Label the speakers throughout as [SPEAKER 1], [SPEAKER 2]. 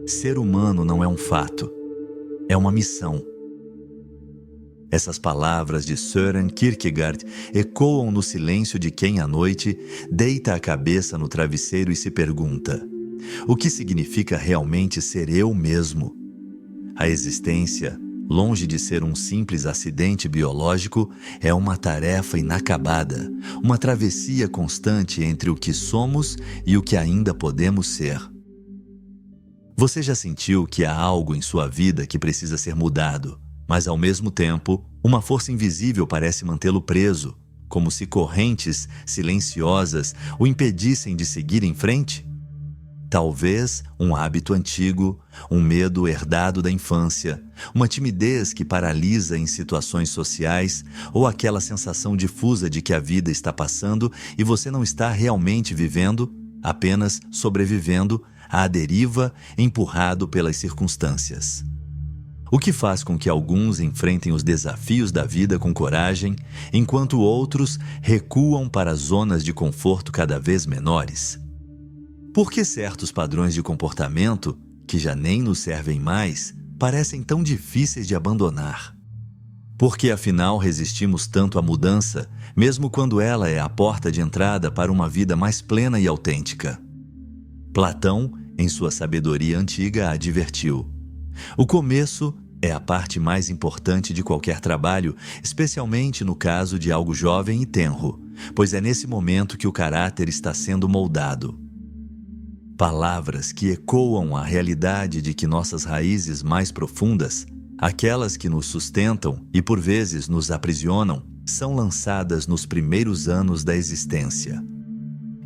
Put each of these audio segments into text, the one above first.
[SPEAKER 1] Ser humano não é um fato, é uma missão. Essas palavras de Søren Kierkegaard ecoam no silêncio de quem à noite deita a cabeça no travesseiro e se pergunta: o que significa realmente ser eu mesmo? A existência, longe de ser um simples acidente biológico, é uma tarefa inacabada, uma travessia constante entre o que somos e o que ainda podemos ser. Você já sentiu que há algo em sua vida que precisa ser mudado, mas ao mesmo tempo, uma força invisível parece mantê-lo preso, como se correntes silenciosas o impedissem de seguir em frente? Talvez um hábito antigo, um medo herdado da infância, uma timidez que paralisa em situações sociais ou aquela sensação difusa de que a vida está passando e você não está realmente vivendo, apenas sobrevivendo à deriva, empurrado pelas circunstâncias. O que faz com que alguns enfrentem os desafios da vida com coragem, enquanto outros recuam para zonas de conforto cada vez menores? Por que certos padrões de comportamento, que já nem nos servem mais, parecem tão difíceis de abandonar? Por que afinal resistimos tanto à mudança, mesmo quando ela é a porta de entrada para uma vida mais plena e autêntica? Platão, em sua sabedoria antiga, advertiu: o começo é a parte mais importante de qualquer trabalho, especialmente no caso de algo jovem e tenro, pois é nesse momento que o caráter está sendo moldado. Palavras que ecoam a realidade de que nossas raízes mais profundas, aquelas que nos sustentam e por vezes nos aprisionam, são lançadas nos primeiros anos da existência.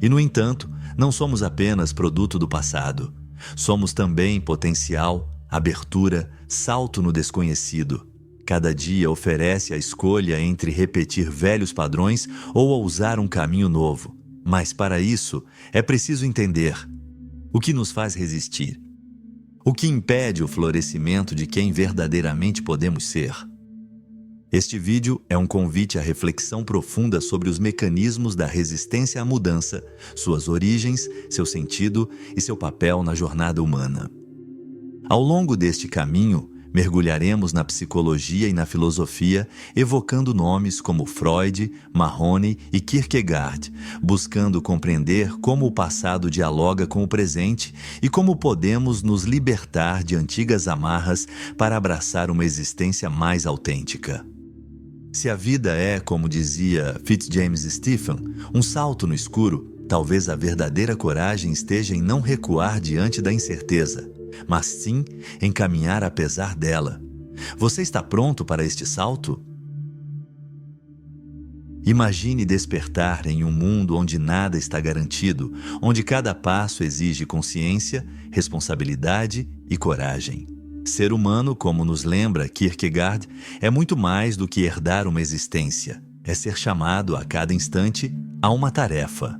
[SPEAKER 1] E, no entanto, não somos apenas produto do passado. Somos também potencial, abertura, salto no desconhecido. Cada dia oferece a escolha entre repetir velhos padrões ou ousar um caminho novo. Mas para isso, é preciso entender o que nos faz resistir, o que impede o florescimento de quem verdadeiramente podemos ser. Este vídeo é um convite à reflexão profunda sobre os mecanismos da resistência à mudança, suas origens, seu sentido e seu papel na jornada humana. Ao longo deste caminho, mergulharemos na psicologia e na filosofia, evocando nomes como Freud, Mahoney e Kierkegaard, buscando compreender como o passado dialoga com o presente e como podemos nos libertar de antigas amarras para abraçar uma existência mais autêntica. Se a vida é, como dizia Fitzjames Stephen, um salto no escuro, talvez a verdadeira coragem esteja em não recuar diante da incerteza, mas sim em caminhar apesar dela. Você está pronto para este salto? Imagine despertar em um mundo onde nada está garantido, onde cada passo exige consciência, responsabilidade e coragem. Ser humano, como nos lembra Kierkegaard, é muito mais do que herdar uma existência. É ser chamado a cada instante a uma tarefa.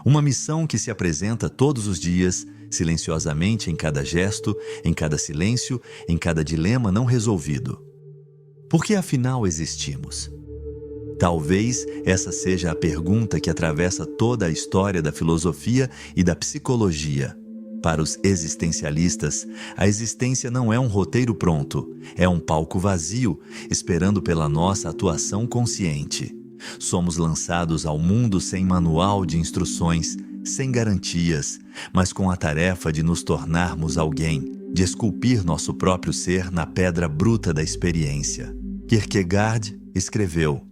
[SPEAKER 1] Uma missão que se apresenta todos os dias, silenciosamente em cada gesto, em cada silêncio, em cada dilema não resolvido. Por que afinal existimos? Talvez essa seja a pergunta que atravessa toda a história da filosofia e da psicologia. Para os existencialistas, a existência não é um roteiro pronto, é um palco vazio, esperando pela nossa atuação consciente. Somos lançados ao mundo sem manual de instruções, sem garantias, mas com a tarefa de nos tornarmos alguém, de esculpir nosso próprio ser na pedra bruta da experiência. Kierkegaard escreveu: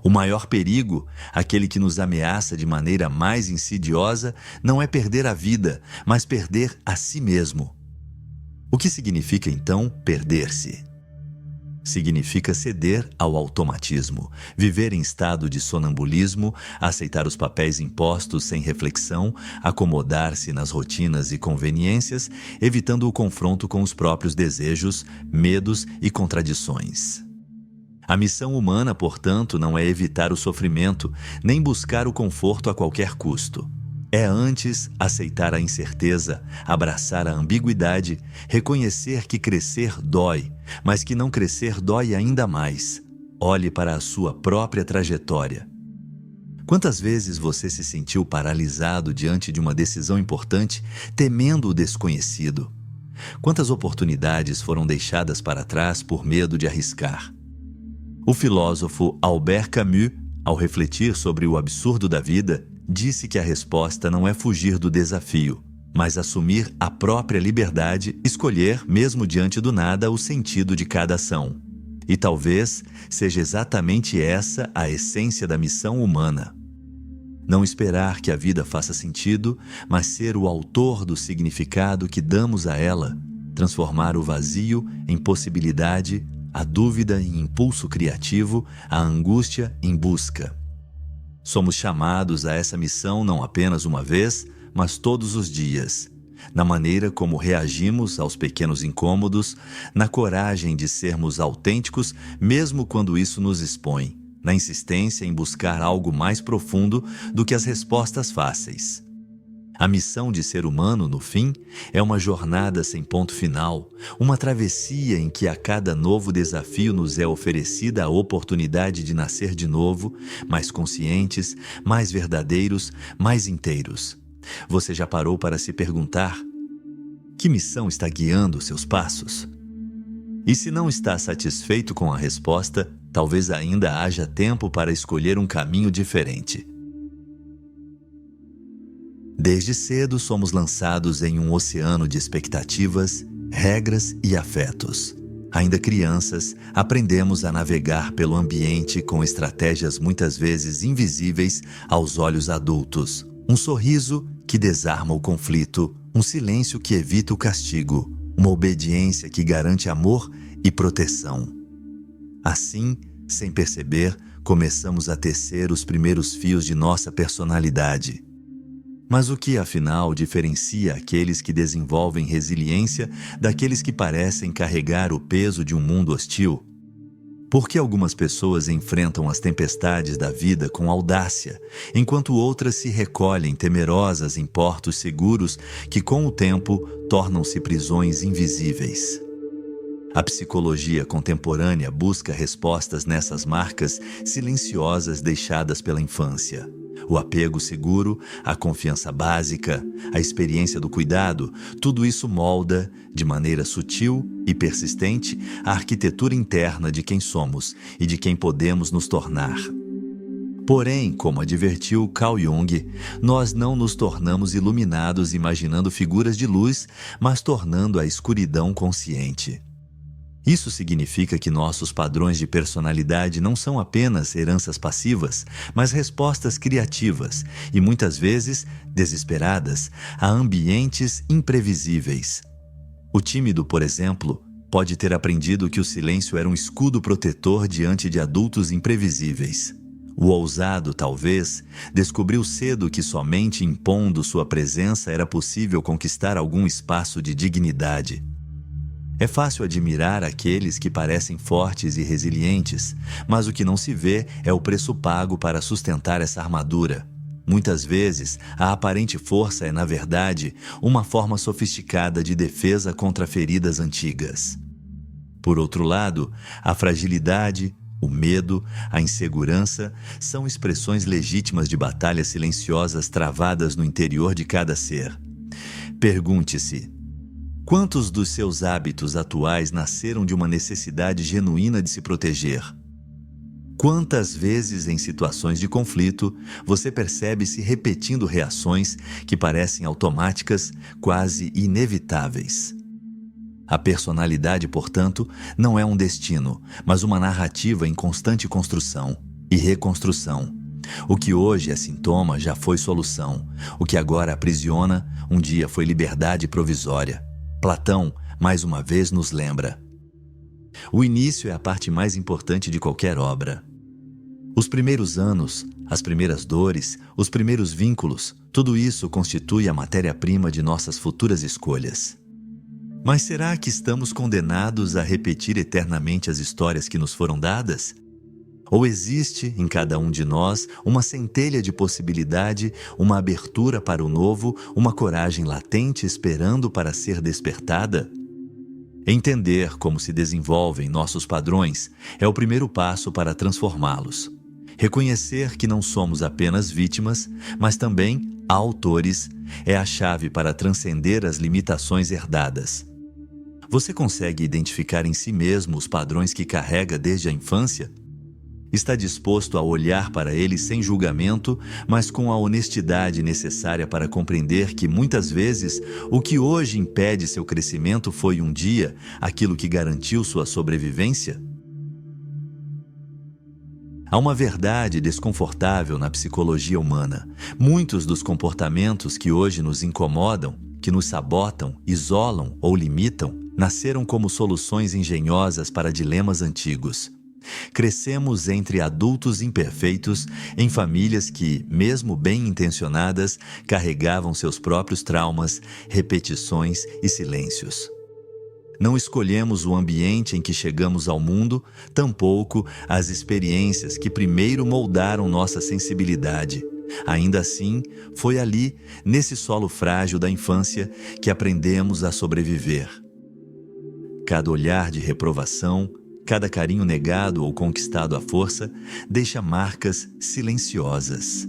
[SPEAKER 1] o maior perigo, aquele que nos ameaça de maneira mais insidiosa, não é perder a vida, mas perder a si mesmo. O que significa, então, perder-se? Significa ceder ao automatismo, viver em estado de sonambulismo, aceitar os papéis impostos sem reflexão, acomodar-se nas rotinas e conveniências, evitando o confronto com os próprios desejos, medos e contradições. A missão humana, portanto, não é evitar o sofrimento, nem buscar o conforto a qualquer custo. É antes aceitar a incerteza, abraçar a ambiguidade, reconhecer que crescer dói, mas que não crescer dói ainda mais. Olhe para a sua própria trajetória. Quantas vezes você se sentiu paralisado diante de uma decisão importante, temendo o desconhecido? Quantas oportunidades foram deixadas para trás por medo de arriscar? O filósofo Albert Camus, ao refletir sobre o absurdo da vida, disse que a resposta não é fugir do desafio, mas assumir a própria liberdade, escolher, mesmo diante do nada, o sentido de cada ação. E talvez seja exatamente essa a essência da missão humana. Não esperar que a vida faça sentido, mas ser o autor do significado que damos a ela, transformar o vazio em possibilidade, a dúvida em impulso criativo, a angústia em busca. Somos chamados a essa missão não apenas uma vez, mas todos os dias, na maneira como reagimos aos pequenos incômodos, na coragem de sermos autênticos mesmo quando isso nos expõe, na insistência em buscar algo mais profundo do que as respostas fáceis. A missão de ser humano, no fim, é uma jornada sem ponto final, uma travessia em que a cada novo desafio nos é oferecida a oportunidade de nascer de novo, mais conscientes, mais verdadeiros, mais inteiros. Você já parou para se perguntar: que missão está guiando seus passos? E se não está satisfeito com a resposta, talvez ainda haja tempo para escolher um caminho diferente. Desde cedo somos lançados em um oceano de expectativas, regras e afetos. Ainda crianças, aprendemos a navegar pelo ambiente com estratégias muitas vezes invisíveis aos olhos adultos. Um sorriso que desarma o conflito, um silêncio que evita o castigo, uma obediência que garante amor e proteção. Assim, sem perceber, começamos a tecer os primeiros fios de nossa personalidade. Mas o que, afinal, diferencia aqueles que desenvolvem resiliência daqueles que parecem carregar o peso de um mundo hostil? Por que algumas pessoas enfrentam as tempestades da vida com audácia, enquanto outras se recolhem temerosas em portos seguros que, com o tempo, tornam-se prisões invisíveis? A psicologia contemporânea busca respostas nessas marcas silenciosas deixadas pela infância. O apego seguro, a confiança básica, a experiência do cuidado, tudo isso molda, de maneira sutil e persistente, a arquitetura interna de quem somos e de quem podemos nos tornar. Porém, como advertiu Carl Jung, nós não nos tornamos iluminados imaginando figuras de luz, mas tornando a escuridão consciente. Isso significa que nossos padrões de personalidade não são apenas heranças passivas, mas respostas criativas e, muitas vezes, desesperadas, a ambientes imprevisíveis. O tímido, por exemplo, pode ter aprendido que o silêncio era um escudo protetor diante de adultos imprevisíveis. O ousado, talvez, descobriu cedo que somente impondo sua presença era possível conquistar algum espaço de dignidade. É fácil admirar aqueles que parecem fortes e resilientes, mas o que não se vê é o preço pago para sustentar essa armadura. Muitas vezes, a aparente força é, na verdade, uma forma sofisticada de defesa contra feridas antigas. Por outro lado, a fragilidade, o medo, a insegurança são expressões legítimas de batalhas silenciosas travadas no interior de cada ser. Pergunte-se: quantos dos seus hábitos atuais nasceram de uma necessidade genuína de se proteger? Quantas vezes, em situações de conflito, você percebe-se repetindo reações que parecem automáticas, quase inevitáveis? A personalidade, portanto, não é um destino, mas uma narrativa em constante construção e reconstrução. O que hoje é sintoma já foi solução. O que agora aprisiona, um dia foi liberdade provisória. Platão, mais uma vez, nos lembra: o início é a parte mais importante de qualquer obra. Os primeiros anos, as primeiras dores, os primeiros vínculos, tudo isso constitui a matéria-prima de nossas futuras escolhas. Mas será que estamos condenados a repetir eternamente as histórias que nos foram dadas? Ou existe, em cada um de nós, uma centelha de possibilidade, uma abertura para o novo, uma coragem latente esperando para ser despertada? Entender como se desenvolvem nossos padrões é o primeiro passo para transformá-los. Reconhecer que não somos apenas vítimas, mas também autores, é a chave para transcender as limitações herdadas. Você consegue identificar em si mesmo os padrões que carrega desde a infância? Está disposto a olhar para eles sem julgamento, mas com a honestidade necessária para compreender que, muitas vezes, o que hoje impede seu crescimento foi um dia aquilo que garantiu sua sobrevivência? Há uma verdade desconfortável na psicologia humana. Muitos dos comportamentos que hoje nos incomodam, que nos sabotam, isolam ou limitam, nasceram como soluções engenhosas para dilemas antigos. Crescemos entre adultos imperfeitos, em famílias que, mesmo bem intencionadas, carregavam seus próprios traumas, repetições e silêncios. Não escolhemos o ambiente em que chegamos ao mundo, tampouco as experiências que primeiro moldaram nossa sensibilidade. Ainda assim, foi ali, nesse solo frágil da infância, que aprendemos a sobreviver. Cada olhar de reprovação, cada carinho negado ou conquistado à força, deixa marcas silenciosas.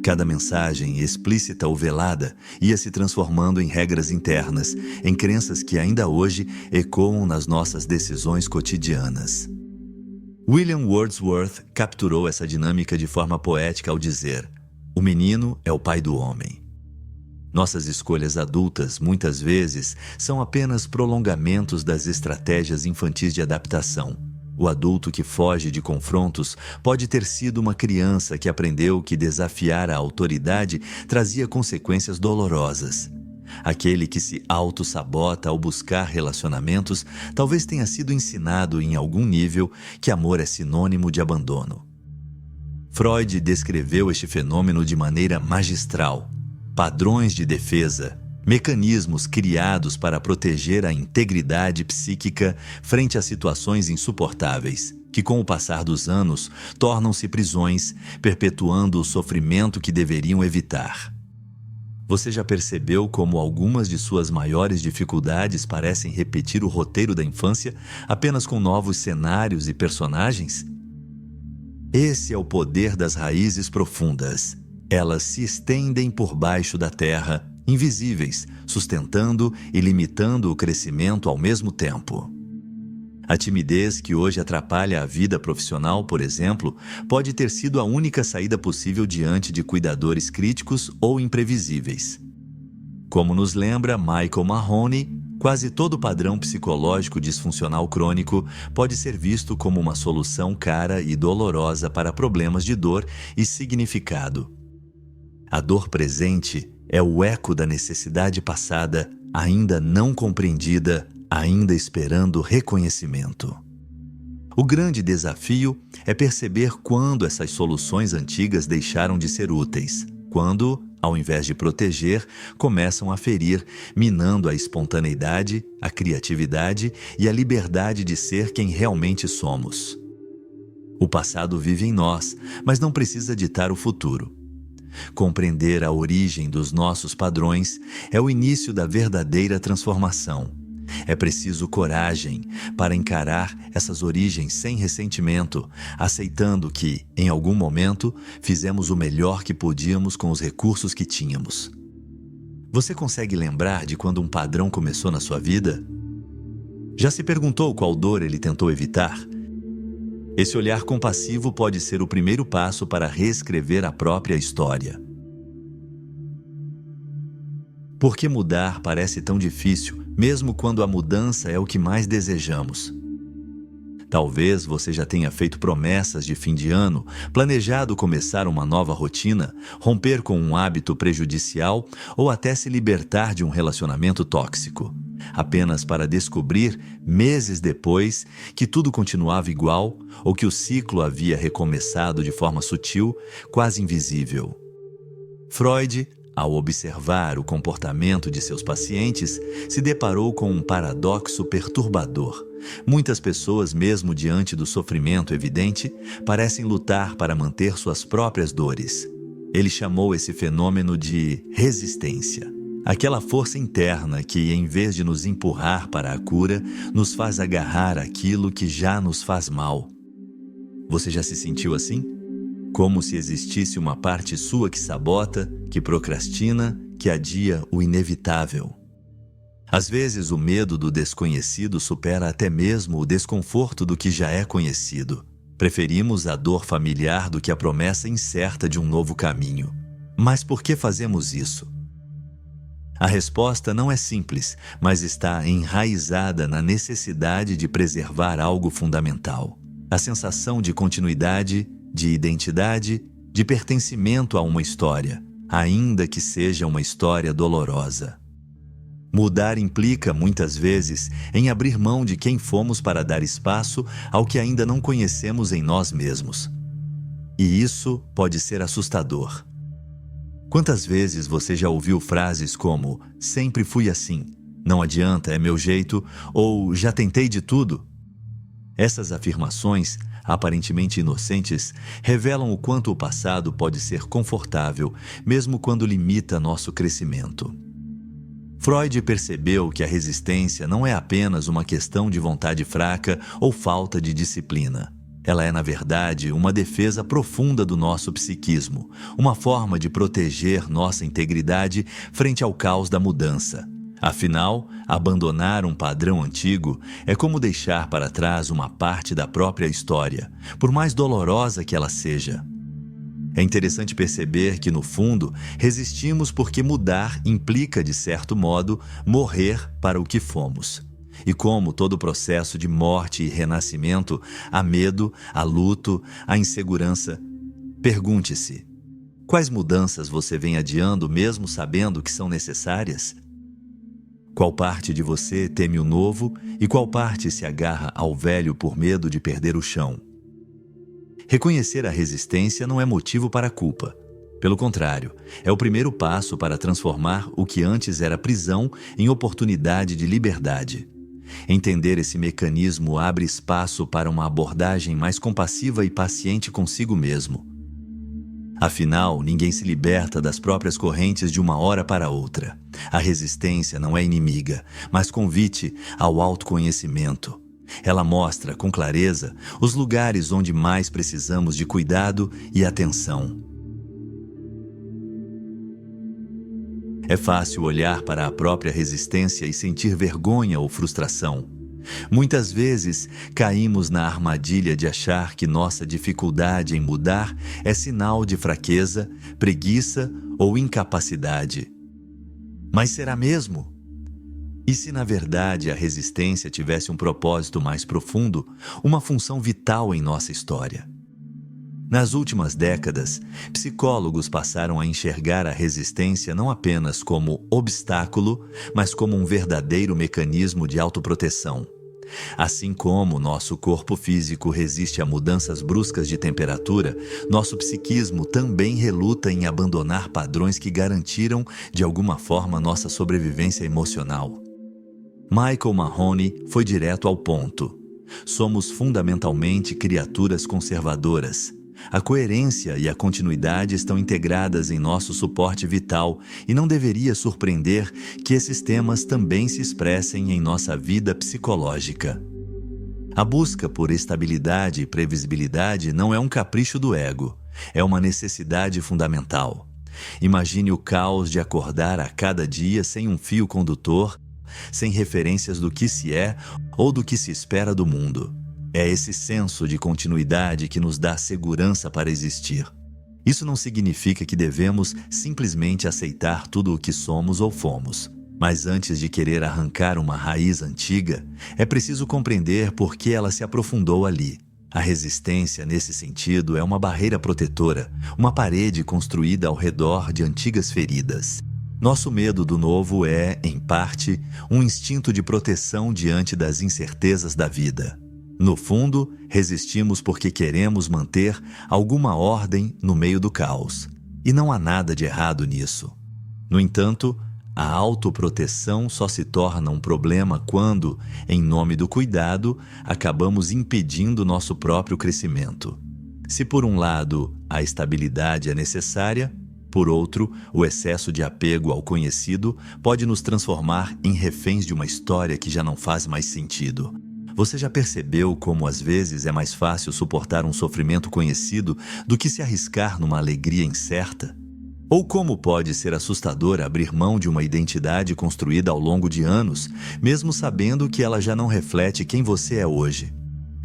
[SPEAKER 1] Cada mensagem, explícita ou velada, ia se transformando em regras internas, em crenças que ainda hoje ecoam nas nossas decisões cotidianas. William Wordsworth capturou essa dinâmica de forma poética ao dizer: "O menino é o pai do homem." Nossas escolhas adultas, muitas vezes, são apenas prolongamentos das estratégias infantis de adaptação. O adulto que foge de confrontos pode ter sido uma criança que aprendeu que desafiar a autoridade trazia consequências dolorosas. Aquele que se auto-sabota ao buscar relacionamentos talvez tenha sido ensinado em algum nível que amor é sinônimo de abandono. Freud descreveu este fenômeno de maneira magistral. Padrões de defesa, mecanismos criados para proteger a integridade psíquica frente a situações insuportáveis, que com o passar dos anos tornam-se prisões, perpetuando o sofrimento que deveriam evitar. Você já percebeu como algumas de suas maiores dificuldades parecem repetir o roteiro da infância, apenas com novos cenários e personagens? Esse é o poder das raízes profundas. Elas se estendem por baixo da terra, invisíveis, sustentando e limitando o crescimento ao mesmo tempo. A timidez que hoje atrapalha a vida profissional, por exemplo, pode ter sido a única saída possível diante de cuidadores críticos ou imprevisíveis. Como nos lembra Michael Mahoney, quase todo padrão psicológico disfuncional crônico pode ser visto como uma solução cara e dolorosa para problemas de dor e significado. A dor presente é o eco da necessidade passada, ainda não compreendida, ainda esperando reconhecimento. O grande desafio é perceber quando essas soluções antigas deixaram de ser úteis, quando, ao invés de proteger, começam a ferir, minando a espontaneidade, a criatividade e a liberdade de ser quem realmente somos. O passado vive em nós, mas não precisa ditar o futuro. Compreender a origem dos nossos padrões é o início da verdadeira transformação. É preciso coragem para encarar essas origens sem ressentimento, aceitando que, em algum momento, fizemos o melhor que podíamos com os recursos que tínhamos. Você consegue lembrar de quando um padrão começou na sua vida? Já se perguntou qual dor ele tentou evitar? Esse olhar compassivo pode ser o primeiro passo para reescrever a própria história. Por que mudar parece tão difícil, mesmo quando a mudança é o que mais desejamos? Talvez você já tenha feito promessas de fim de ano, planejado começar uma nova rotina, romper com um hábito prejudicial ou até se libertar de um relacionamento tóxico, apenas para descobrir, meses depois, que tudo continuava igual ou que o ciclo havia recomeçado de forma sutil, quase invisível. Freud, ao observar o comportamento de seus pacientes, se deparou com um paradoxo perturbador. Muitas pessoas, mesmo diante do sofrimento evidente, parecem lutar para manter suas próprias dores. Ele chamou esse fenômeno de resistência. Aquela força interna que, em vez de nos empurrar para a cura, nos faz agarrar aquilo que já nos faz mal. Você já se sentiu assim? como se existisse uma parte sua que sabota, que procrastina, que adia o inevitável. Às vezes, o medo do desconhecido supera até mesmo o desconforto do que já é conhecido. Preferimos a dor familiar do que a promessa incerta de um novo caminho. Mas por que fazemos isso? A resposta não é simples, mas está enraizada na necessidade de preservar algo fundamental. A sensação de continuidade, de identidade, de pertencimento a uma história, ainda que seja uma história dolorosa. Mudar implica, muitas vezes, em abrir mão de quem fomos para dar espaço ao que ainda não conhecemos em nós mesmos. E isso pode ser assustador. Quantas vezes você já ouviu frases como "sempre fui assim", "não adianta, é meu jeito" ou "já tentei de tudo"? Essas afirmações, aparentemente inocentes, revelam o quanto o passado pode ser confortável, mesmo quando limita nosso crescimento. Freud percebeu que a resistência não é apenas uma questão de vontade fraca ou falta de disciplina. Ela é, na verdade, uma defesa profunda do nosso psiquismo, uma forma de proteger nossa integridade frente ao caos da mudança. Afinal, abandonar um padrão antigo é como deixar para trás uma parte da própria história, por mais dolorosa que ela seja. É interessante perceber que, no fundo, resistimos porque mudar implica, de certo modo, morrer para o que fomos. E como todo processo de morte e renascimento, há medo, há luto, há insegurança. Pergunte-se: quais mudanças você vem adiando mesmo sabendo que são necessárias? Qual parte de você teme o novo e qual parte se agarra ao velho por medo de perder o chão? Reconhecer a resistência não é motivo para a culpa. Pelo contrário, é o primeiro passo para transformar o que antes era prisão em oportunidade de liberdade. Entender esse mecanismo abre espaço para uma abordagem mais compassiva e paciente consigo mesmo. Afinal, ninguém se liberta das próprias correntes de uma hora para outra. A resistência não é inimiga, mas convite ao autoconhecimento. Ela mostra, com clareza, os lugares onde mais precisamos de cuidado e atenção. É fácil olhar para a própria resistência e sentir vergonha ou frustração. Muitas vezes, caímos na armadilha de achar que nossa dificuldade em mudar é sinal de fraqueza, preguiça ou incapacidade. Mas será mesmo? E se, na verdade, a resistência tivesse um propósito mais profundo, uma função vital em nossa história? Nas últimas décadas, psicólogos passaram a enxergar a resistência não apenas como obstáculo, mas como um verdadeiro mecanismo de autoproteção. Assim como nosso corpo físico resiste a mudanças bruscas de temperatura, nosso psiquismo também reluta em abandonar padrões que garantiram, de alguma forma, nossa sobrevivência emocional. Michael Mahoney foi direto ao ponto. Somos fundamentalmente criaturas conservadoras. A coerência e a continuidade estão integradas em nosso suporte vital e não deveria surpreender que esses temas também se expressem em nossa vida psicológica. A busca por estabilidade e previsibilidade não é um capricho do ego, é uma necessidade fundamental. Imagine o caos de acordar a cada dia sem um fio condutor, sem referências do que se é ou do que se espera do mundo. É esse senso de continuidade que nos dá segurança para existir. Isso não significa que devemos simplesmente aceitar tudo o que somos ou fomos. Mas antes de querer arrancar uma raiz antiga, é preciso compreender por que ela se aprofundou ali. A resistência, nesse sentido, é uma barreira protetora, uma parede construída ao redor de antigas feridas. Nosso medo do novo é, em parte, um instinto de proteção diante das incertezas da vida. No fundo, resistimos porque queremos manter alguma ordem no meio do caos. E não há nada de errado nisso. No entanto, a autoproteção só se torna um problema quando, em nome do cuidado, acabamos impedindo nosso próprio crescimento. Se por um lado a estabilidade é necessária, por outro, o excesso de apego ao conhecido pode nos transformar em reféns de uma história que já não faz mais sentido. Você já percebeu como às vezes é mais fácil suportar um sofrimento conhecido do que se arriscar numa alegria incerta? Ou como pode ser assustador abrir mão de uma identidade construída ao longo de anos, mesmo sabendo que ela já não reflete quem você é hoje?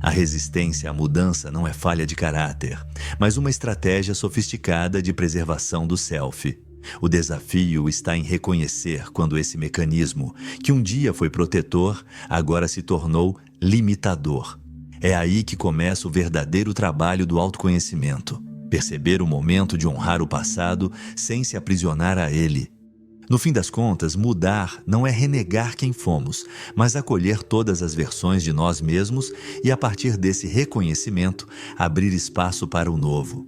[SPEAKER 1] A resistência à mudança não é falha de caráter, mas uma estratégia sofisticada de preservação do self. O desafio está em reconhecer quando esse mecanismo, que um dia foi protetor, agora se tornou limitador. É aí que começa o verdadeiro trabalho do autoconhecimento. Perceber o momento de honrar o passado sem se aprisionar a ele. No fim das contas, mudar não é renegar quem fomos, mas acolher todas as versões de nós mesmos e, a partir desse reconhecimento, abrir espaço para o novo.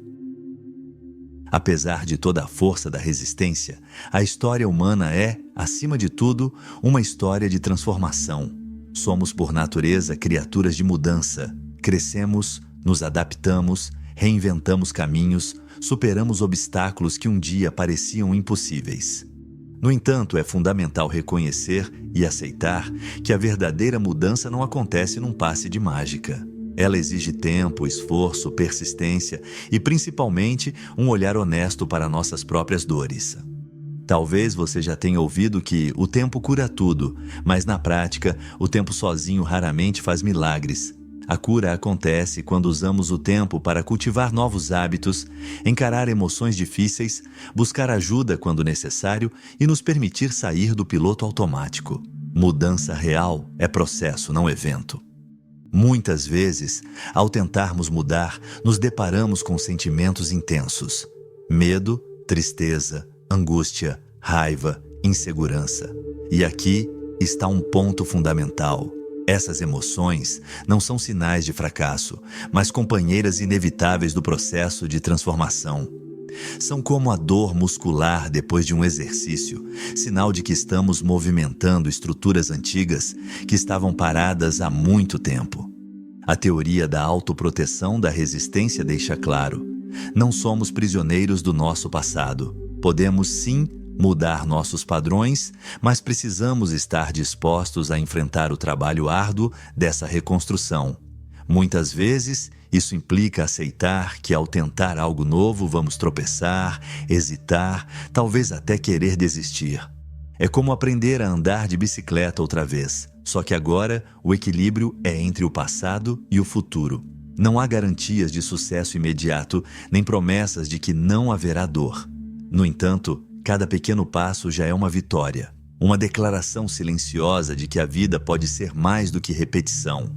[SPEAKER 1] Apesar de toda a força da resistência, a história humana é, acima de tudo, uma história de transformação. Somos, por natureza, criaturas de mudança. Crescemos, nos adaptamos, reinventamos caminhos, superamos obstáculos que um dia pareciam impossíveis. No entanto, é fundamental reconhecer e aceitar que a verdadeira mudança não acontece num passe de mágica. Ela exige tempo, esforço, persistência e, principalmente, um olhar honesto para nossas próprias dores. Talvez você já tenha ouvido que o tempo cura tudo, mas na prática, o tempo sozinho raramente faz milagres. A cura acontece quando usamos o tempo para cultivar novos hábitos, encarar emoções difíceis, buscar ajuda quando necessário e nos permitir sair do piloto automático. Mudança real é processo, não evento. Muitas vezes, ao tentarmos mudar, nos deparamos com sentimentos intensos: medo, tristeza, angústia, raiva, insegurança. E aqui está um ponto fundamental. Essas emoções não são sinais de fracasso, mas companheiras inevitáveis do processo de transformação. São como a dor muscular depois de um exercício, sinal de que estamos movimentando estruturas antigas que estavam paradas há muito tempo. A teoria da autoproteção da resistência deixa claro: não somos prisioneiros do nosso passado. Podemos sim mudar nossos padrões, mas precisamos estar dispostos a enfrentar o trabalho árduo dessa reconstrução. Muitas vezes, isso implica aceitar que ao tentar algo novo vamos tropeçar, hesitar, talvez até querer desistir. É como aprender a andar de bicicleta outra vez, só que agora o equilíbrio é entre o passado e o futuro. Não há garantias de sucesso imediato, nem promessas de que não haverá dor. No entanto, cada pequeno passo já é uma vitória, uma declaração silenciosa de que a vida pode ser mais do que repetição.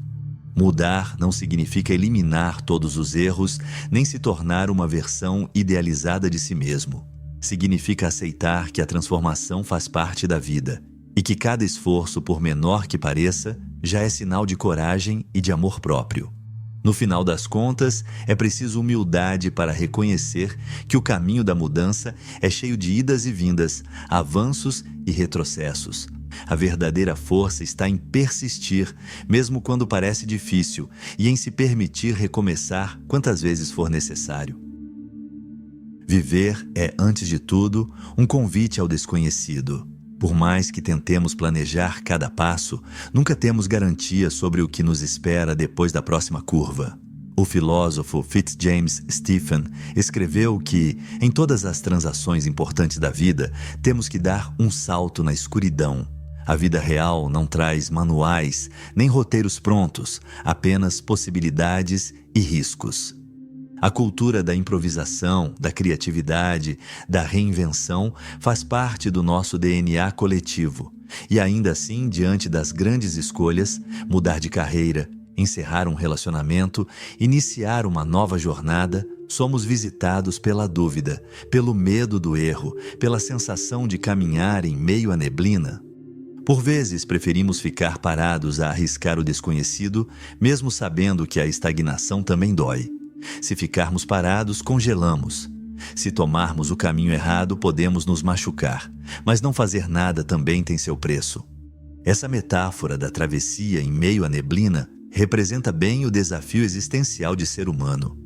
[SPEAKER 1] Mudar não significa eliminar todos os erros, nem se tornar uma versão idealizada de si mesmo. Significa aceitar que a transformação faz parte da vida e que cada esforço, por menor que pareça, já é sinal de coragem e de amor próprio. No final das contas, é preciso humildade para reconhecer que o caminho da mudança é cheio de idas e vindas, avanços e retrocessos. A verdadeira força está em persistir, mesmo quando parece difícil, e em se permitir recomeçar quantas vezes for necessário. Viver é, antes de tudo, um convite ao desconhecido. Por mais que tentemos planejar cada passo, nunca temos garantia sobre o que nos espera depois da próxima curva. O filósofo Fitzjames Stephen escreveu que, em todas as transações importantes da vida, temos que dar um salto na escuridão. A vida real não traz manuais, nem roteiros prontos, apenas possibilidades e riscos. A cultura da improvisação, da criatividade, da reinvenção faz parte do nosso DNA coletivo. E ainda assim, diante das grandes escolhas, mudar de carreira, encerrar um relacionamento, iniciar uma nova jornada, somos visitados pela dúvida, pelo medo do erro, pela sensação de caminhar em meio à neblina. Por vezes, preferimos ficar parados a arriscar o desconhecido, mesmo sabendo que a estagnação também dói. Se ficarmos parados, congelamos. Se tomarmos o caminho errado, podemos nos machucar, mas não fazer nada também tem seu preço. Essa metáfora da travessia em meio à neblina representa bem o desafio existencial de ser humano.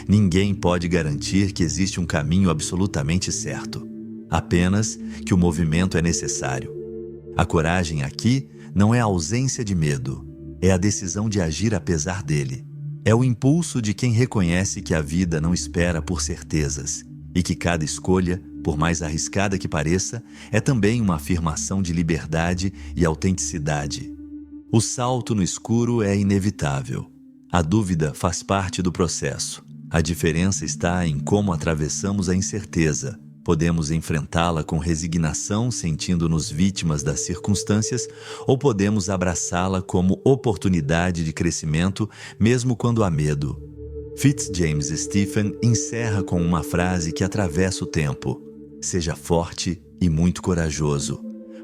[SPEAKER 1] Ninguém pode garantir que existe um caminho absolutamente certo, apenas que o movimento é necessário. A coragem aqui não é a ausência de medo, É a decisão de agir apesar dele. É o impulso de quem reconhece que a vida não espera por certezas e que cada escolha, por mais arriscada que pareça, é também uma afirmação de liberdade e autenticidade. O salto no escuro é inevitável. A dúvida faz parte do processo. A diferença está em como atravessamos a incerteza. Podemos enfrentá-la com resignação, sentindo-nos vítimas das circunstâncias, ou podemos abraçá-la como oportunidade de crescimento, mesmo quando há medo. Fitzjames Stephen encerra com uma frase que atravessa o tempo: seja forte e muito corajoso.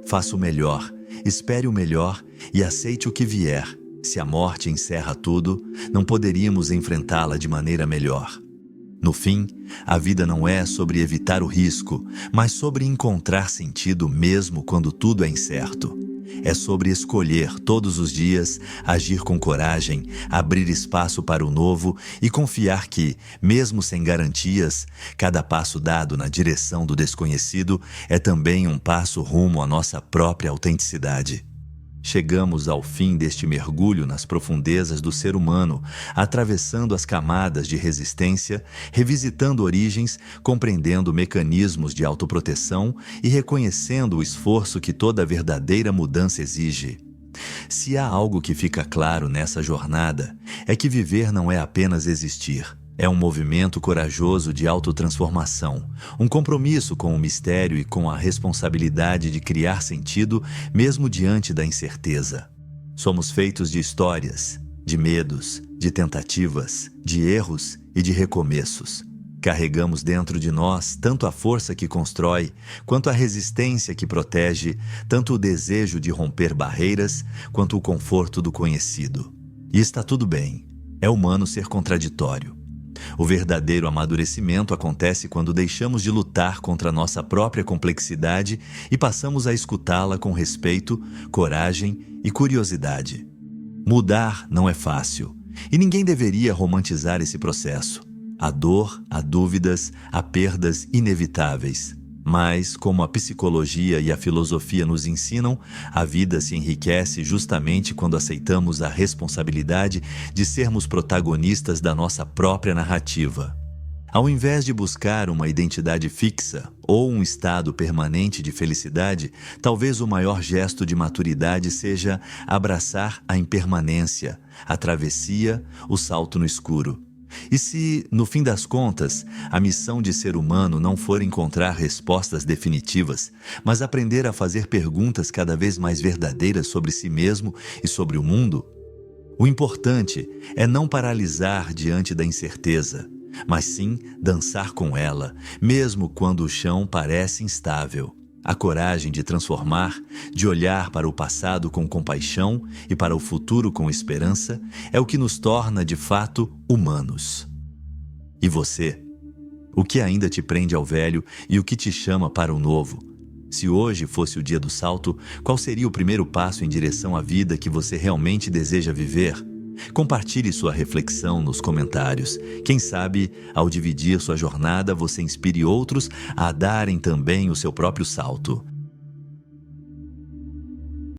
[SPEAKER 1] Faça o melhor, espere o melhor e aceite o que vier. Se a morte encerra tudo, não poderíamos enfrentá-la de maneira melhor. No fim, a vida não é sobre evitar o risco, mas sobre encontrar sentido mesmo quando tudo é incerto. É sobre escolher todos os dias, agir com coragem, abrir espaço para o novo e confiar que, mesmo sem garantias, cada passo dado na direção do desconhecido é também um passo rumo à nossa própria autenticidade. Chegamos ao fim deste mergulho nas profundezas do ser humano, atravessando as camadas de resistência, revisitando origens, compreendendo mecanismos de autoproteção e reconhecendo o esforço que toda verdadeira mudança exige. Se há algo que fica claro nessa jornada, é que viver não é apenas existir. É um movimento corajoso de autotransformação, um compromisso com o mistério e com a responsabilidade de criar sentido mesmo diante da incerteza. Somos feitos de histórias, de medos, de tentativas, de erros e de recomeços. Carregamos dentro de nós tanto a força que constrói, quanto a resistência que protege, tanto o desejo de romper barreiras, quanto o conforto do conhecido. E está tudo bem. É humano ser contraditório. O verdadeiro amadurecimento acontece quando deixamos de lutar contra nossa própria complexidade e passamos a escutá-la com respeito, coragem e curiosidade. Mudar não é fácil, e ninguém deveria romantizar esse processo. Há dor, há dúvidas, há perdas inevitáveis. Mas, como a psicologia e a filosofia nos ensinam, a vida se enriquece justamente quando aceitamos a responsabilidade de sermos protagonistas da nossa própria narrativa. Ao invés de buscar uma identidade fixa ou um estado permanente de felicidade, talvez o maior gesto de maturidade seja abraçar a impermanência, a travessia, o salto no escuro. E se, no fim das contas, a missão de ser humano não for encontrar respostas definitivas, mas aprender a fazer perguntas cada vez mais verdadeiras sobre si mesmo e sobre o mundo? O importante é não paralisar diante da incerteza, mas sim dançar com ela, mesmo quando o chão parece instável. A coragem de transformar, de olhar para o passado com compaixão e para o futuro com esperança, é o que nos torna, de fato, humanos. E você? O que ainda te prende ao velho e o que te chama para o novo? Se hoje fosse o dia do salto, qual seria o primeiro passo em direção à vida que você realmente deseja viver? Compartilhe sua reflexão nos comentários. Quem sabe, ao dividir sua jornada, você inspire outros a darem também o seu próprio salto.